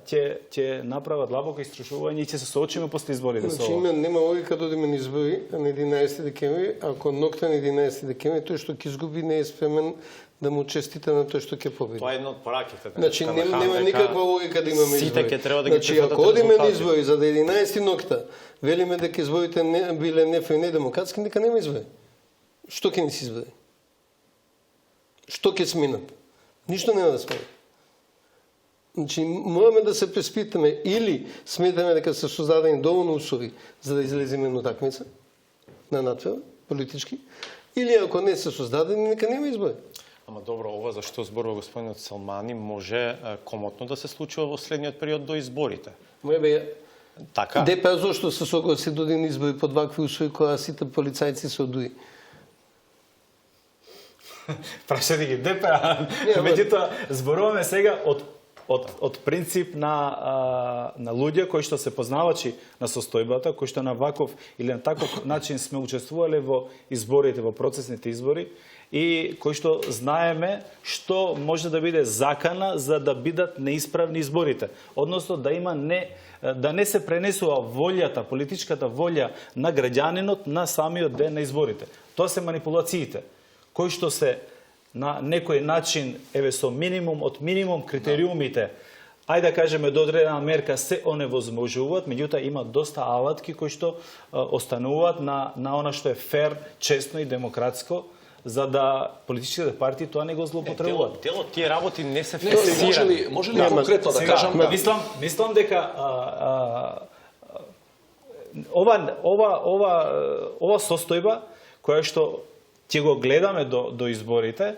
ќе направат длабоко истражување и ќе се соочиме после изборите со ова. Значи нема логика да одиме на избори на 11 декември, ако ноќта на 11 декември тој што ќе изгуби не е спремен да му честита на тој што ќе победи. Тоа е едно од пораките. Значи нема никаква логика да имаме избори. Сите ќе треба да ги прифатат. Ако одиме на избори за да 11 ноќта, велиме дека изборите не биле нефер и недемократски, нека нема избори. Што ќе ни се избори? Што ќе сминат? Ништо нема да сминат. Значи, мораме да се преспитаме или сметаме дека се создадени доволно услови за да излеземе на такмица, на надвор, политички, или ако не се создадени, нека нема избори. Ама добро, ова за што зборува господинот Салмани може комотно да се случува во следниот период до изборите. Така? ДП зошто се согласи до ден избори под вакви услови кога сите полицајци се одуи? Прашете ги ДП, меѓутоа зборуваме сега од принцип на луѓе кои што се познавачи на состојбата, кои што на ваков или на таков начин сме учествувале во изборите, во процесните избори и кои што знаеме што може да биде закана за да бидат неисправни изборите, односно да не се пренесува волјата, политичката волја на граѓанинот на самиот ден на изборите. Тоа се манипулациите, кои што се на некој начин, со минимум од минимум критериумите, ајде да кажеме до одредена мерка се оневозможуваат, меѓутоа има доста алатки кои што остануваат на она што е фер, честно и демократско, за да политичките партии тоа не го злоупотребуваат. Дел од тие работи не се фиксирани. Може ли конкретно да кажам? Мислам дека ова состојба која што ќе го гледаме до изборите,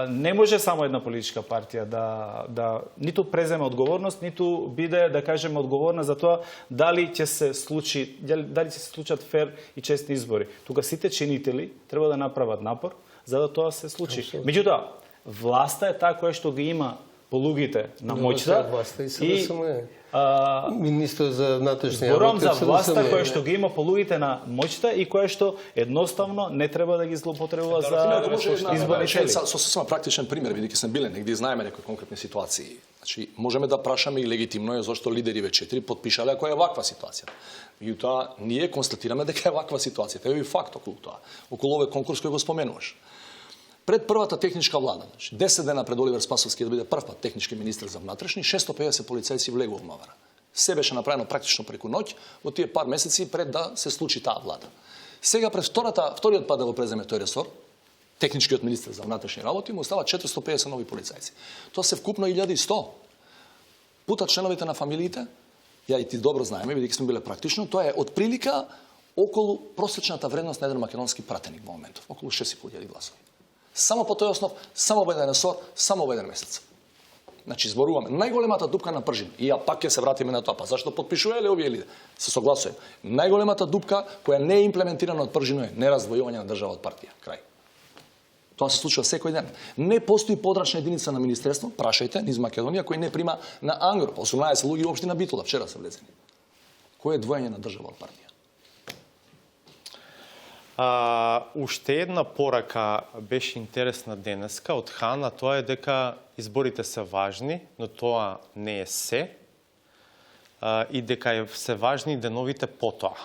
не може само една политичка партија да ниту преземе одговорност, ниту биде, да кажеме, одговорна за тоа дали ќе се случат фер и честни избори. Тука сите чинители треба да направат напор за да тоа се случи. Меѓутоа, власта е таа која што ги има полугите на моќта и министр за внатрешни работи. Зборувам за власта која што ги има полугите на моќта и која што едноставно не треба да ги злоупотребува за изборни цели. Со сосема практичен пример, бидејќи сме биле негде и знаеме некои конкретни ситуации. Значи, можеме да прашаме и легитимно е зашто лидери V4 потпишале ако е ваква ситуација. Меѓутоа, ние констатираме дека е ваква ситуација. Тоа е и факт околу тоа. Околу овој конкурс кој го споменуваш. Пред првата техничка влада, 10 дена пред Оливер Спасовски да биде прв пат технички министр за внатрешни, 650 полицајци влегува во МВР. Се беше направено практично преку ноќ во тие пар месеци пред да се случи таа влада. Сега пред вториот пат да го преземе тој ресор, техничкиот министр за внатрешни работи му остава 450 нови полицајци. Тоа се вкупно 1100. Пута членовите на фамилиите, ја и ти добро знаеме, бидејќи сме биле практично, тоа е од прилика околу просечната вредност на еден македонски пратеник во моментов, околу 6.500 гласови. Само по тој основ, само во еден ресор, само во еден месец. Значи, зборуваме најголемата дупка на пржин. И ја пак ќе се вратиме на тоа. Па зашто потпишувале овие лиде? Се согласувам. Најголемата дупка која не е имплементирана од пржино е нераздвојување на држава од партија. Крај. Тоа се случува секој ден. Не постои подрачна единица на министерство, прашајте, низ Македонија, кој не прима на Ангро. 18 луѓе во општина Битола вчера се влезени. Кој е двојање на држава од партија? Уште една порака беше интересна денеска од Хан, а тоа е дека изборите се важни, но тоа не е се, и дека се важни деновите потоа.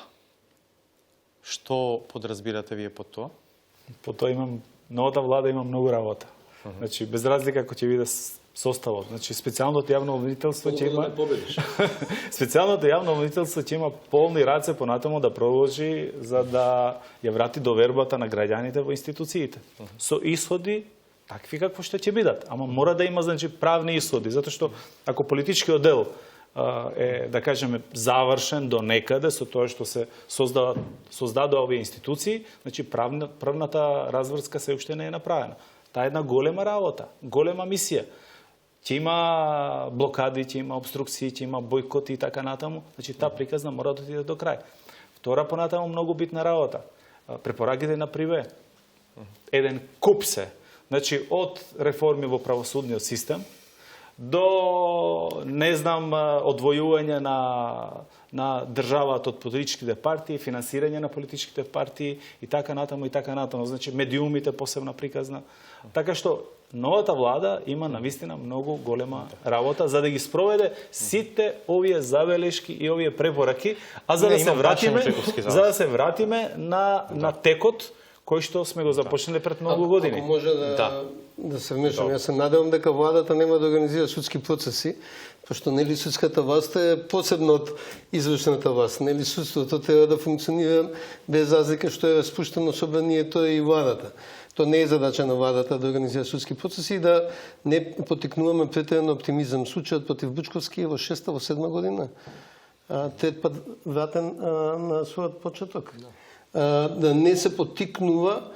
Што подразбирате вие по тоа? По тоа новата влада има многу работа. Значи, без разлика ако ќе биде составот. Значи, специјалното јавно обвинителство ќе има специјалното јавно обвинителство ќе има полни раце понатаму да продолжи за да ја врати довербата на граѓаните во институциите. Со исходи такви какво што ќе бидат, ама мора да има значи правни исходи, затоа што ако политичкиот дел е, да кажеме, завршен до некаде со тоа што се создадоа овие институции, значи правната разврска се уште не е направена. Таа е една голема работа, голема мисија. Ќе има блокади, ќе има обструкции, ќе има бойкоти и така натаму. Значи, таа приказна мора да отиде до крај. Втора понатаму многу битна работа. Препораките на Приве. Еден куп се. Значи, од реформи во правосудниот систем до, не знам, одвојување на државата од политичките партии, финансирање на политичките партии и така натаму и така натаму. Значи, медиумите посебна приказна. Така што новата влада има навистина многу голема работа за да ги спроведе сите овие забелешки и овие препораки, а за да се вратиме на текот кој што сме го започнале пред многу години. Ако може да се вмешам, јас се надевам дека владата нема да организира судски процеси, пошто нели судската власт е посебно од извршната власт. Нели судството треба да функционира без разлика што е распуштено собранието и владата. Тоа не е задача на владата да организира судски процеси и да не потекнуваме претеран оптимизам. Случајот против Бучковски е во 6-та, во 7-та година. Трет пат вратен на својот почеток. Да не се потикнува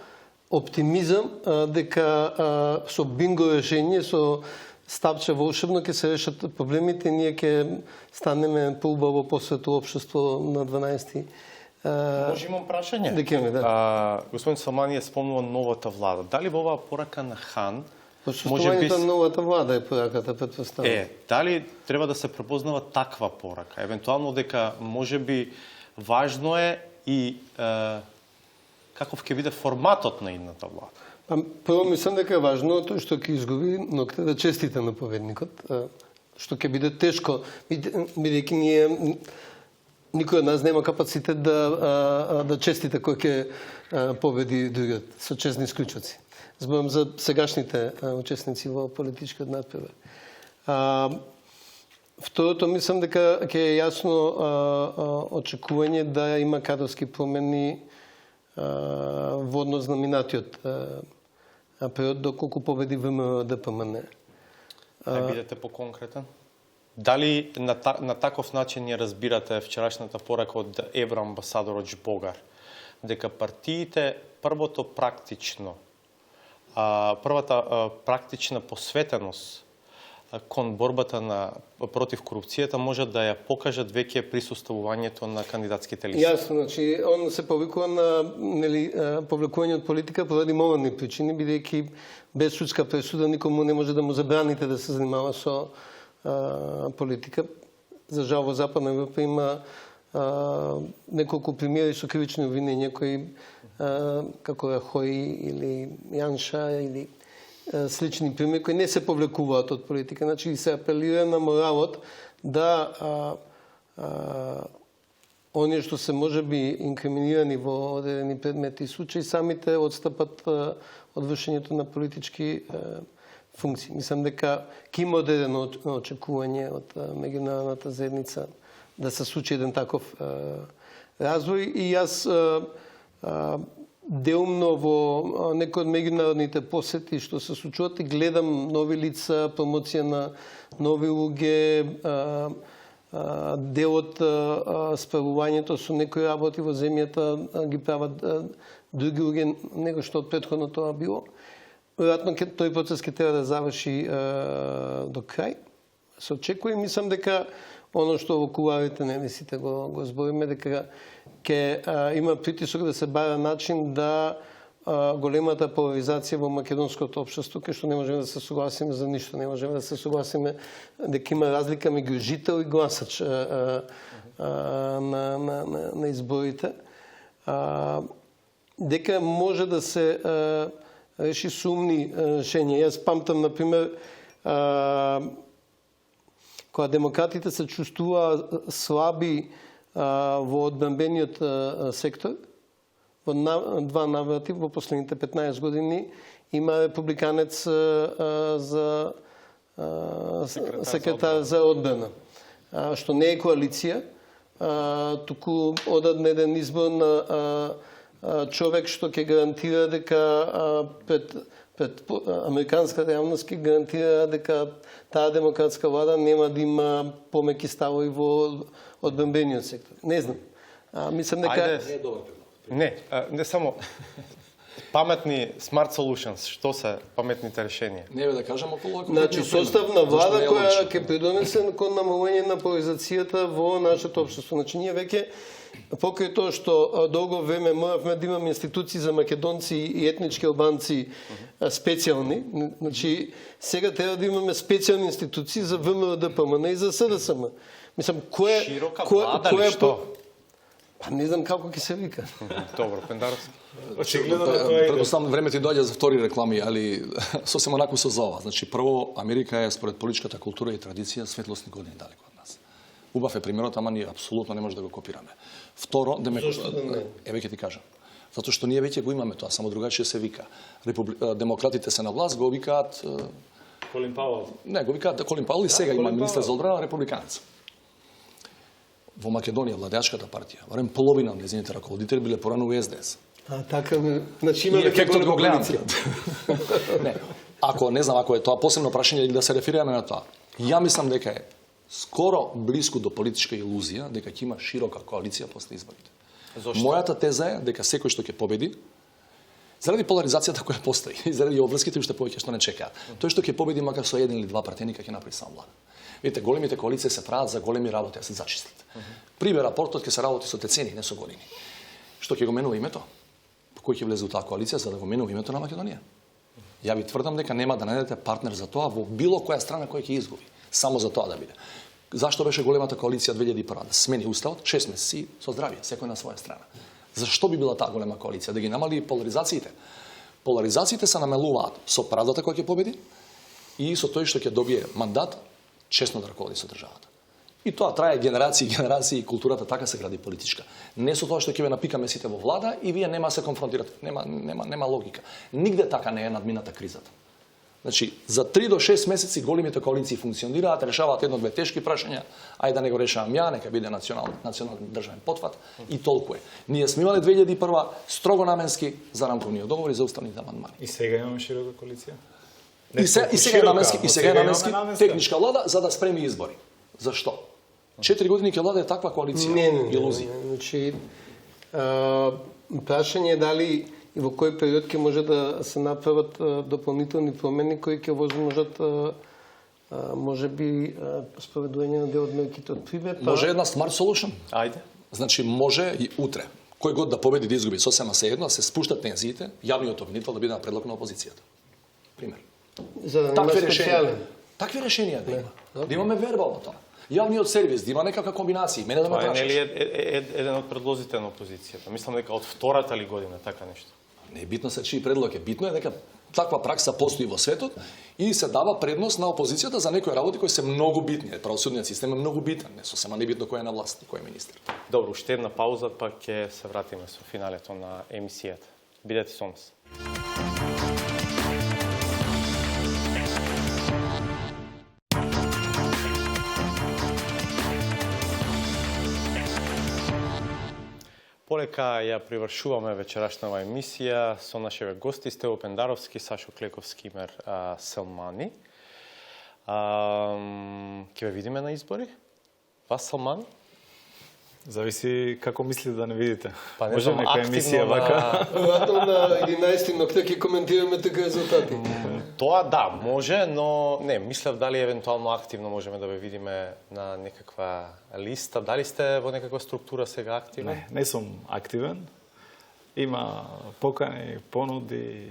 оптимизам дека со бинго решение, со стапче волшебно ќе се решат проблемите, ние ќе станеме поубаво посвето општество на 12 Може имам прашање? декември, да. Господин Салмани е спомнува новата влада. Дали во оваа порака на Хан Почувствувањето на новата влада е пораката, предпоставам. дали треба да се препознава таква порака? Евентуално дека можеби важно е и каков ќе биде форматот на идната влада? Прво мислам дека е важно тој што ќе изгуби нокте да честите на победникот, што ќе биде тешко, бидејќи ние никој од нас нема капацитет да честите кој ќе победи другиот со честни исклучоци. Зборам за сегашните учесници во политичкиот надпревар. Второто, мислам дека ќе е јасно очекување да има кадрски промени во однос на минатиот период, доколку победи ВМРО ДПМН. Не бидете поконкретен? Дали на таков начин ја разбирате вчерашната порака од евроамбасадорот Жбогар, дека партиите првата практична посветеност кон борбата против корупцијата може да ја покажат веќе присуствувањето на кандидатските листи? Јасно, значи, он се повикува на повлекување од политика поради морални причини, бидејќи без судска пресуда никому не може да му забраните да се занимава со политика. За жал во Западна Европа има неколку примери со кривични обвинења кои како Рахои или Јанша или слични примери кои не се повлекуваат од политика. Значи се апелира на моралот да оние што се можеби инкриминирани во одредени предмети и случаи самите отстапат од вршењето на политички функции. Мислам дека ќе има одредено очекување од меѓународната заедница да се случи еден таков развој и јас деумно во некои од меѓународните посети што се случуваат и гледам нови лица, промоција на нови луѓе, дел од справувањето со некои работи во земјата ги прават други луѓе, него што од претходно тоа било. Веројатно тој процес ќе треба да заврши до крај. Се очекува и мислам дека оно што во кулуарите не сите го збориме, дека ќе има притисок да се бара начин да големата поларизација во македонското општество, кај што не можеме да се согласиме за ништо, не можеме да се согласиме дека има разлика меѓу жител и гласач на изборите. Дека може да се реши сумни решенија. Јас памтам, например, кога демократите се чувствуваа слаби во одбранбениот сектор, во два наврати во последните 15 години има републиканец за секретар за одбрана, што не е коалиција, туку одаден еден избор на човек што ќе гарантира дека пред американската јавност ќе гарантира дека таа демократска влада нема да има помеки ставови во одбранбениот сектор. Не знам. Мислам дека Не само паметни smart solutions, што се паметните решенија? Не бе да кажам околу значи состав на влада која ќе придонесе кон намалување на поларизацијата во нашето општество. Значи ние веќе покрај тоа што долго време моравме да имаме институции за македонци и етнички албанци специјални, значи сега треба да имаме специјални институции за ВМРО ДПМН и за СДСМ. Мислам кој широка влада ли што? Па не знам како ќе се вика. Добро, Пендаровски. Очигледно тоа е. Предпоставам време ти доаѓа за втори реклами, али сосема онаку со зова. Значи прво Америка е според политичката култура и традиција светлосни години далеко од нас. Убав е примерот, ама ние апсолутно не може да го копираме. Второ, веќе ти кажам. Затоа што ние веќе го имаме тоа, само другачие се вика. Демократите се на власт, го викаат Колин Пауел. Не, го викаат Колин Пауел и сега има министер за одбрана републиканец. Во Македонија владеачката партија, барем половина од нејзините раководители биле порано у СДС. Така, значи имаме ефектот го гледам. Не, не знам ако е тоа посебно прашање или да се реферираме на тоа. Ја мислам дека е скоро блиску до политичка илузија дека ќе има широка коалиција после изборите. Зошто? Мојата теза е дека секој што ќе победи Заради поларизацијата која постои и заради обврските уште повеќе што не чекаат. Тој што ќе победи макар со еден или два пратеника ќе направи сам влада. Видите, големите коалиции се прават за големи работи, а се зачистат. Пример, рапортот ќе се работи со децени, не со години. Што ќе го менува името? Кој ќе влезе у таа коалиција за да го менува името на Македонија? Ја ви тврдам дека нема да најдете партнер за тоа во било која страна која ќе изгуби. Само за тоа да биде. Зашто беше големата коалиција 2001? Да смени уставот 6 месеци со здравје, секој на своја страна. Зашто би била таа голема коалиција? Да ги намали поларизациите. Поларизациите се намалуваат со правдата која ќе победи и со тој што ќе добие мандат честно да раководи со државата. И тоа трае генерации и генерации, културата така се гради политичка. Не со тоа што ќе ве напикаме сите во влада и вие нема се конфронтирате. Нема логика. Нигде така не е надмината кризата. Значи, за 3 до 6 месеци големите коалиции функционираат, решаваат едно-две тешки прашања, ајде да не го решавам ја, нека биде национален државен потфат и толку е. Ние сме имале 2001 строго наменски за рамковниот договор и за уставните амандмани. И сега имаме широка коалиција? И сега е наменски техничка влада за да спреми избори. Зашто? 4 години ќе владе таква коалиција. Илузија. Значи, прашање е дали и во кој период ќе може да се направат дополнителни промени кои ќе возможат може би спроведување на дел од мерките од ПРИБЕ. Може една smart solution. Ајде. Значи може и утре кој год да победи да изгуби сосема се едно, да се спуштат тензиите, јавниот обвинител да биде на предлог на опозицијата. Пример. За да нема специјален. Такви решенија да има. Да имаме верба во тоа. Јавниот сервис да има некаква комбинација, мене да ме прашаш. прашаш. Тоа е еден од предлозите на опозицијата. Мислам дека од втората ли година така нешто. Не е битно се чии предлог е, битно е дека таква пракса постои во светот и се дава предност на опозицијата за некои работи кои се многу битни. Правосудниот систем е многу битен, не сосема небитно кој е на власт и кој е министер. Добро, уште една пауза, па ќе се вратиме со финалето на емисијата. Бидете со нас. Полека ја привршуваме вечерашнава емисија со нашите гости Стево Пендаровски, Сашо Клековски, Имер Селмани. Ќе ве видиме на избори? Вас, Селмани? Зависи како мислите да не видите. Па не може знам, нека емисија вака. Веројатно на 11 ноќта ќе коментираме така резултати. Тоа да, може, но не, мислев дали евентуално активно можеме да ве видиме на некаква листа. Дали сте во некаква структура сега активно? Не сум активен. Има покани, понуди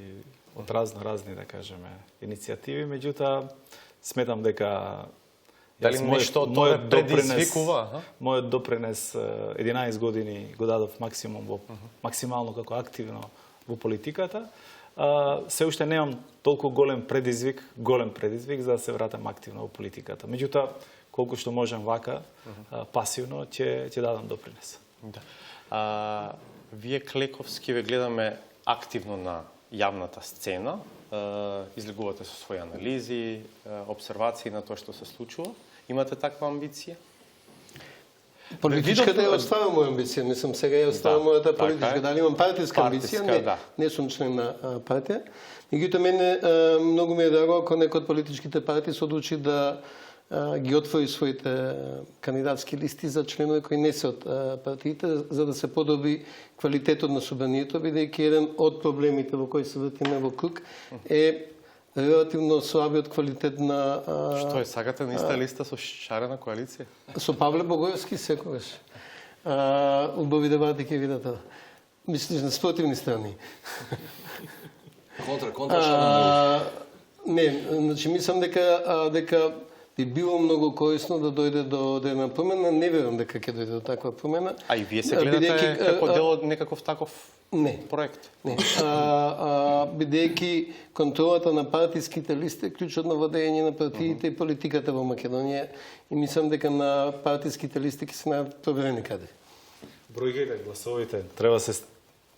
од разни, да кажеме, иницијативи, меѓутоа сметам дека дали нешто тоа предизвикува? Мојот допринес 11 години го дадов максимум во максимално како активно во политиката. Се уште немам толку голем предизвик за да се вратам активно во политиката. Меѓутоа, колку што можам вака, пасивно, ќе дадам допринес. Да. Вие, Клековски, ве гледаме активно на јавната сцена, излегувате со своји анализи, обсервации на тоа што се случува. Имате таква амбиција? Политичката е остава моја амбиција, не сум сега ја остава мојата политичка. Дали имам партиска амбиција? Не сум член на партија. Меѓутоа мене многу ми е драго ако некој од политичките партии се одлучи да ги отвори своите кандидатски листи за членови кои не се од партиите, за да се подобри квалитетот на собранието, бидејќи еден од проблемите во кои се вртиме во круг е релативно слабиот квалитет на... Што е, сакате на иста листа со шарена коалиција? Со Павле Богоевски секогаш. Убави дебати ќе видите. Мислиш на спротивни страни. Контра шарена. Не, значи мислам дека би било многу корисно да дојде до една промена. Не верувам дека ќе дојде до таква промена. А и вие се гледате како дел од некаков таков проект? Не. Бидејќи контролата на партиските листи е клучот на владење на партиите и политиката во Македонија и мислам дека на партиските листи ќе се најдат проверени кадри. Бројките, гласовите, треба се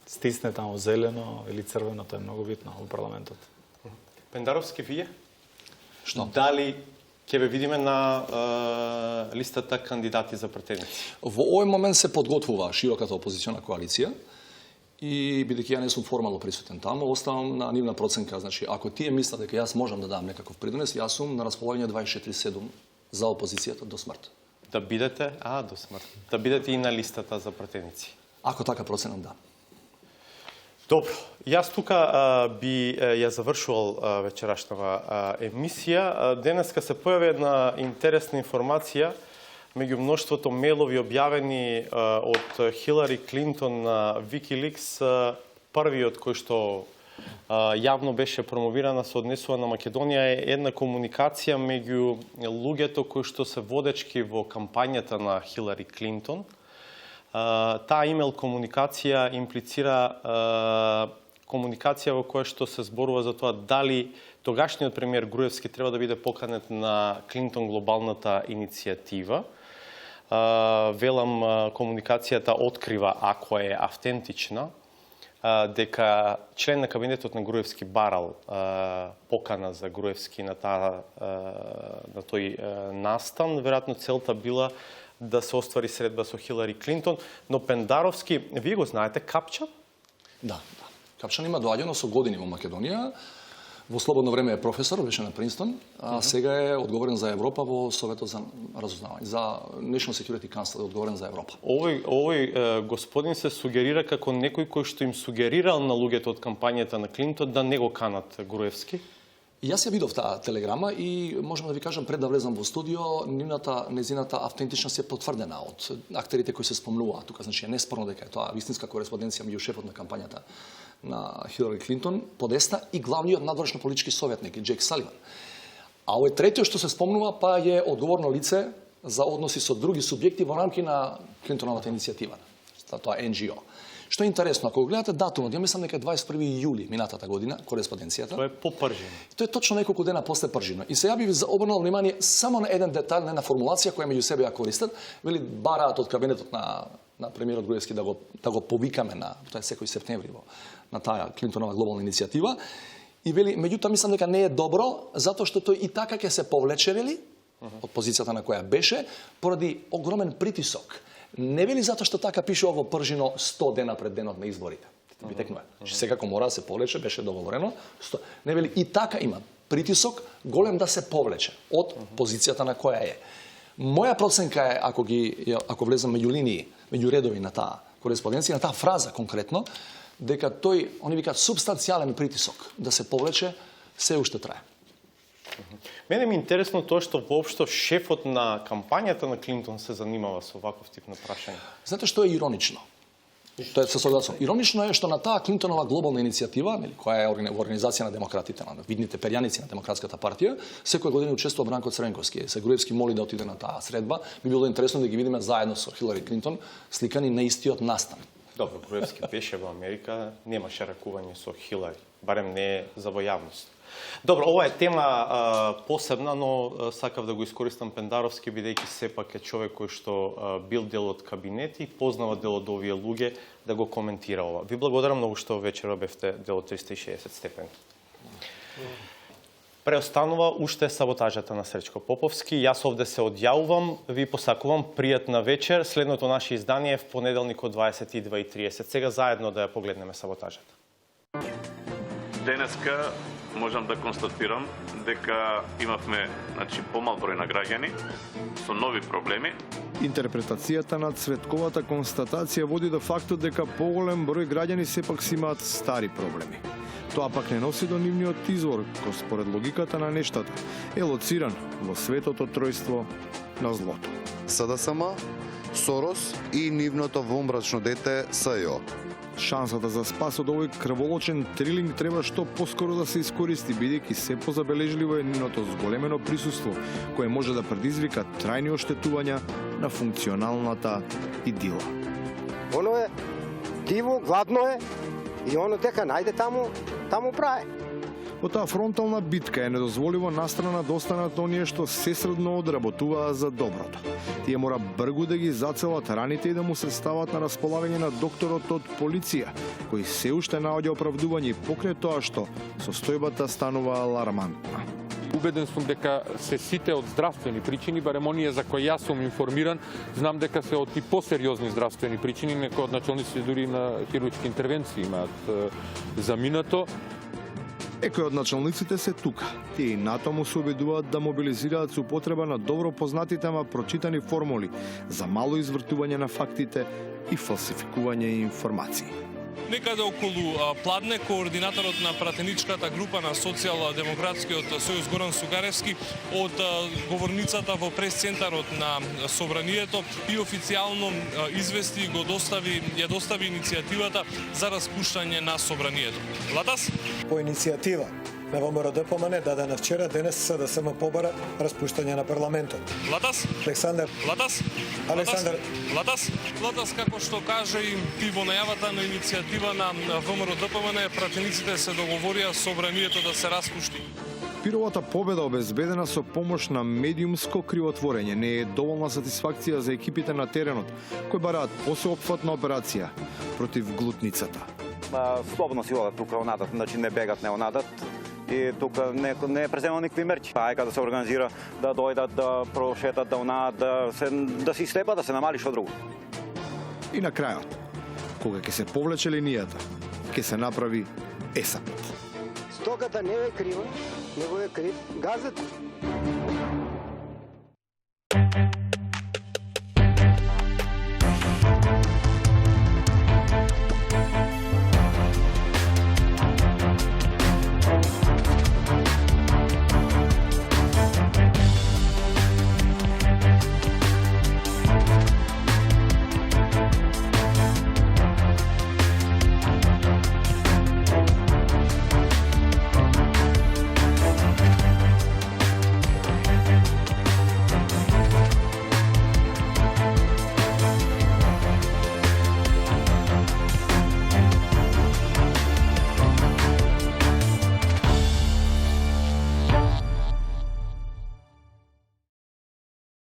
стисне таму зелено или црвено, тоа е многу битно во парламентот. Пендаровски, вие? Што? Дали ќе ве видиме на листата кандидати за претеници? Во овој момент се подготвува широката опозициона коалиција и бидејќи ја не сум формално присутен таму, оставам на нивна проценка. Значи, ако тие мислат дека јас можам да дадам некаков придонес, јас сум на располагање 24/7 за опозицијата до смрт. Да бидете, до смрт. Да бидете и на листата за претеници. Ако така проценам, да. Добро, јас тука би ја завршувал вечерашнава емисија. Денеска се појави една интересна информација меѓу мноштвото мейлови објавени од Хилари Клинтон на Wikileaks. Првиот кој што јавно беше промовирана се однесува на Македонија е една комуникација меѓу луѓето кои што се водечки во кампањата на Хилари Клинтон. Таа имейл комуникација имплицира комуникација во која што се зборува за тоа дали тогашниот премиер Груевски треба да биде поканет на Клинтон глобалната иницијатива. Велам, комуникацијата открива, ако е автентична, дека член на кабинетот на Груевски барал покана за Груевски на тој настан. Веројатно целта била да се оствари средба со Хилари Клинтон, но Пендаровски, вие го знаете Капчан? Да. Капчан има доаѓано со години во Македонија. Во слободно време е професор, беше на Принстон, а сега е одговорен за Европа во Советот за разузнавање, за National Security Council, одговорен за Европа. Овој господин се сугерира како некој кој што им сугерирал на луѓето од кампањата на Клинтон да не го канат Груевски. Јас ја видов таа телеграма и можам да ви кажам пред да влезам во студио, незината автентичност е потврдена од актерите кои се спомнуваат тука. Значи е неспорно дека е тоа вистинска кореспонденција меѓу шефот на кампањата на Хилари Клинтон подесна и главниот надворешно политички советник Джейк Саливан. А овој третиот што се спомнува па е одговорно лице за односи со други субјекти во рамки на Клинтоновата иницијатива, тоа NGO. Што е интересно, ако гледате датумот, ја мислам дека е 21 јули минатата година, кореспонденцијата. Тоа е по Пржино. Тоа е точно неколку дена после Пржино. И сега би ви обрнал внимание само на еден детај, на една формулација која меѓу себе ја користат. Вели бараат од кабинетот на премиерот Груевски да го повикаме на тоа е секој септември на таа Клинтонова глобална иницијатива. И вели, меѓутоа мислам дека не е добро, затоа што тој и така ќе се повлече, вели, од позицијата на која беше, поради огромен притисок. Не вели затоа што така пишува во Пржино 100 дена пред денот на изборите. Би текнува. Секако мора да се повлече, беше договорено. Не вели и така има притисок голем да се повлече од позицијата на која е. Моја проценка е, ако влезам меѓу линии, меѓу редови на таа кореспонденција, на таа фраза конкретно, дека тој, они викаат, субстанцијален притисок да се повлече, се уште трае. Мене ми е интересно тоа што воопшто шефот на кампањата на Клинтон се занимава со ваков тип на прашање. Знаете што е иронично? Тоа се согласувам. Иронично е што на таа Клинтонова глобална иницијатива, која е во организација на демократите, на видните перјаници на Демократската партија, секоја година учествува Бранко Цренковски. Се Груевски моли да отиде на таа средба. Би било интересно да ги видиме заедно со Хилари Клинтон сликани на истиот настан. Добро, Груевски беше во Америка, немаше ракување со Хилари, барем не за во јавност. Добро, ова е тема посебна, но сакав да го искористам Пендаровски, бидејќи сепак е човек кој што бил дел од кабинет и познава дел од овие луѓе, да го коментира ова. Ви благодарам многу што вечера бевте дел од 360 степени. Преостанува уште саботажата на Сречко Поповски. Јас овде се одјавувам, ви посакувам пријатна вечер. Следното наше издание е в понеделник од 22:30. Сега заедно да ја погледнеме саботажата. Денеска можам да констатирам дека имавме помал број на граѓани со нови проблеми. Интерпретацијата на Цветковата констатација води до фактот дека поголем број граѓани сепак си имаат стари проблеми. Тоа пак не носи до нивниот извор, кој според логиката на нештата е лоциран во светото тројство на злото. СДСМ, Сорос и нивното вомбрачно дете СЈО. Шансата за спас од овој крволочен трилинг треба што поскоро да се искористи, бидејќи се позабележливо е нивното зголемено присуство, кое може да предизвика трајни оштетувања на функционалната идила. Оно е диво, гладно е и оно дека најде таму праe. Во таа фронтална битка е недозволиво настрана да останат оние што сесредно одработуваа за доброто. Тие мора бргу да ги зацелат раните и да му се стават на располагање на докторот од полиција, кој се уште наоѓа оправдување покрај тоа што состојбата станува алармантна. Убеден сум дека се сите од здравствени причини, барем оние за кои јас сум информиран, знам дека се од и посериозни здравствени причини, некои од началниците дури на хируршки интервенции имаат заминато. Некои од началниците се тука. Тие и натаму се обидуваат да мобилизираат со употреба на добро познатите, ама прочитани формули за мало извртување на фактите и фалсификување информации. Некаде околу Пладне, координаторот на пратеничката група на Социјал-демократскиот сојуз Горан Сугаревски од говорницата во прес-центарот на Собранието и официјално извести и ја достави иницијативата за распуштање на Собранието. Латас? По иницијатива на ВМРО ДПМН дадена вчера, денес СДСМ побара распуштање на парламентот. Латас? Александар. Латас? Александар. Латас? Латас, како што кажа и во најавата на иницијатива на ВМРО ДПМН, пратениците се договорија Собранието да се распушти. Пировата победа обезбедена со помош на медиумско кривотворење не е доволна сатисфакција за екипите на теренот, кои бараат посеопфатна операција против глутницата. Слободно си одат тука онадат, значи не бегат, не онадат. И тука не е преземал никакви мерки. Ајка да се организира, да дојдат, да прошетат, да онаат, да си степа, да се намали што друго. И на крајот, кога ќе се повлече линијата, ќе се направи есапот. Стоката не е крива, него е крив газът.